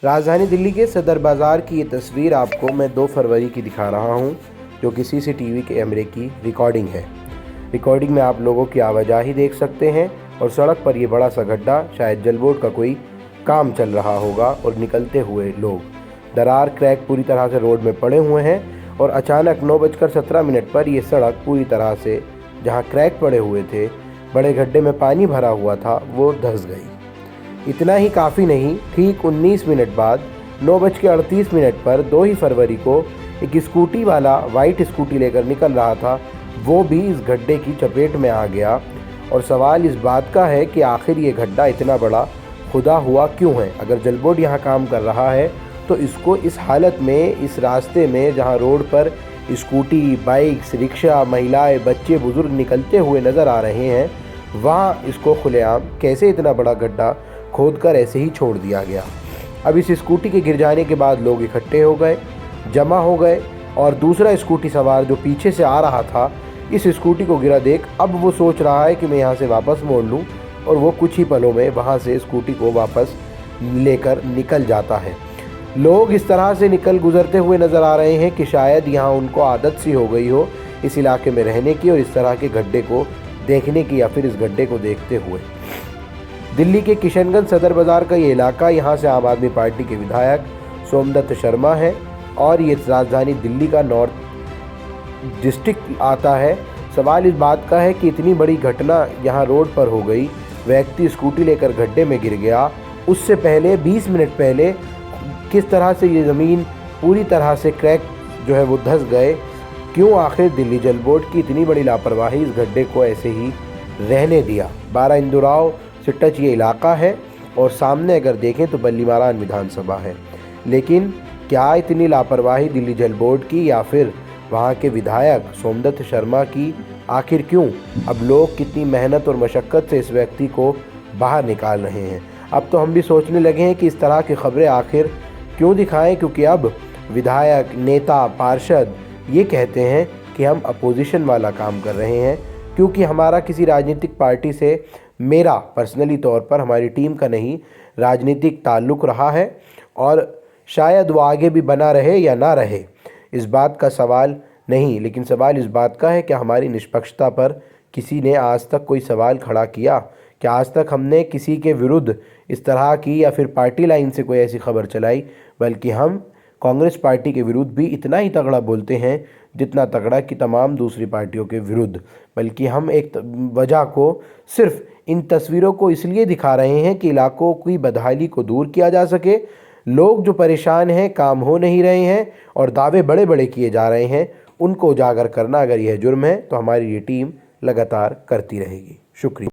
राजधानी दिल्ली के सदर बाज़ार की ये तस्वीर आपको मैं 2 फरवरी की दिखा रहा हूँ, जो कि सीसीटीवी कैमरे की रिकॉर्डिंग है। रिकॉर्डिंग में आप लोगों की आवाजाही देख सकते हैं और सड़क पर ये बड़ा सा गड्ढा, शायद जल बोर्ड का कोई काम चल रहा होगा और निकलते हुए लोग। दरार क्रैक पूरी तरह से रोड में पड़े हुए हैं और अचानक 9:17 पर ये सड़क पूरी तरह से, जहाँ क्रैक पड़े हुए थे, बड़े गड्ढे में पानी भरा हुआ था, वो धंस गई। इतना ही काफ़ी नहीं, ठीक 19 मिनट बाद 9:38 पर 2 ही फरवरी को एक स्कूटी वाला वाइट स्कूटी लेकर निकल रहा था, वो भी इस गड्ढे की चपेट में आ गया। और सवाल इस बात का है कि आखिर ये गड्ढा इतना बड़ा खुदा हुआ क्यों है। अगर जल बोर्ड यहाँ काम कर रहा है तो इसको इस हालत में, इस रास्ते में जहाँ रोड पर स्कूटी, बाइक्स, रिक्शा, महिलाएं, बच्चे, बुजुर्ग निकलते हुए नज़र आ रहे हैं, वहाँ इसको खुलेआम कैसे इतना बड़ा गड्ढा खोदकर ऐसे ही छोड़ दिया गया। अब इस स्कूटी के गिर जाने के बाद लोग इकट्ठे हो गए, जमा हो गए और दूसरा स्कूटी सवार जो पीछे से आ रहा था, इस स्कूटी को गिरा देख अब वो सोच रहा है कि मैं यहाँ से वापस मोड़ लूँ, और वो कुछ ही पलों में वहाँ से स्कूटी को वापस लेकर निकल जाता है। लोग इस तरह से निकल गुजरते हुए नज़र आ रहे हैं कि शायद यहाँ उनको आदत सी हो गई हो इस इलाके में रहने की और इस तरह के गड्ढे को देखने की, या फिर इस गड्ढे को देखते हुए। दिल्ली के किशनगंज सदर बाज़ार का ये इलाका, यहाँ से आम आदमी पार्टी के विधायक सोमदत्त शर्मा है और ये राजधानी दिल्ली का नॉर्थ डिस्ट्रिक्ट आता है। सवाल इस बात का है कि इतनी बड़ी घटना यहाँ रोड पर हो गई, व्यक्ति स्कूटी लेकर गड्ढे में गिर गया, उससे पहले 20 मिनट पहले किस तरह से ये ज़मीन पूरी तरह से क्रैक जो है वो धंस गए। क्यों आखिर दिल्ली जल बोर्ड की इतनी बड़ी लापरवाही इस गड्ढे को ऐसे ही रहने दिया। 12 इंदुराव से टच ये इलाका है और सामने अगर देखें तो बल्लीमारान विधानसभा है। लेकिन क्या इतनी लापरवाही दिल्ली जल बोर्ड की या फिर वहाँ के विधायक सोमदत्त शर्मा की, आखिर क्यों? अब लोग कितनी मेहनत और मशक्क़त से इस व्यक्ति को बाहर निकाल रहे हैं। अब तो हम भी सोचने लगे हैं कि इस तरह की खबरें आखिर क्यों दिखाएं, क्योंकि अब विधायक, नेता, पार्षद ये कहते हैं कि हम अपोजिशन वाला काम कर रहे हैं, क्योंकि हमारा किसी राजनीतिक पार्टी से, मेरा पर्सनली तौर पर, हमारी टीम का नहीं, राजनीतिक ताल्लुक़ रहा है और शायद वो आगे भी बना रहे या ना रहे, इस बात का सवाल नहीं। लेकिन सवाल इस बात का है कि हमारी निष्पक्षता पर किसी ने आज तक कोई सवाल खड़ा किया? क्या आज तक हमने किसी के विरुद्ध इस तरह की या फिर पार्टी लाइन से कोई ऐसी खबर चलाई? बल्कि हम कांग्रेस पार्टी के विरुद्ध भी इतना ही तगड़ा बोलते हैं जितना तगड़ा कि तमाम दूसरी पार्टियों के विरुद्ध। बल्कि हम एक वजह को, सिर्फ इन तस्वीरों को इसलिए दिखा रहे हैं कि इलाकों की बदहाली को दूर किया जा सके। लोग जो परेशान हैं, काम हो नहीं रहे हैं और दावे बड़े बड़े किए जा रहे हैं, उनको उजागर करना अगर यह जुर्म है तो हमारी ये टीम लगातार करती रहेगी। शुक्रिया।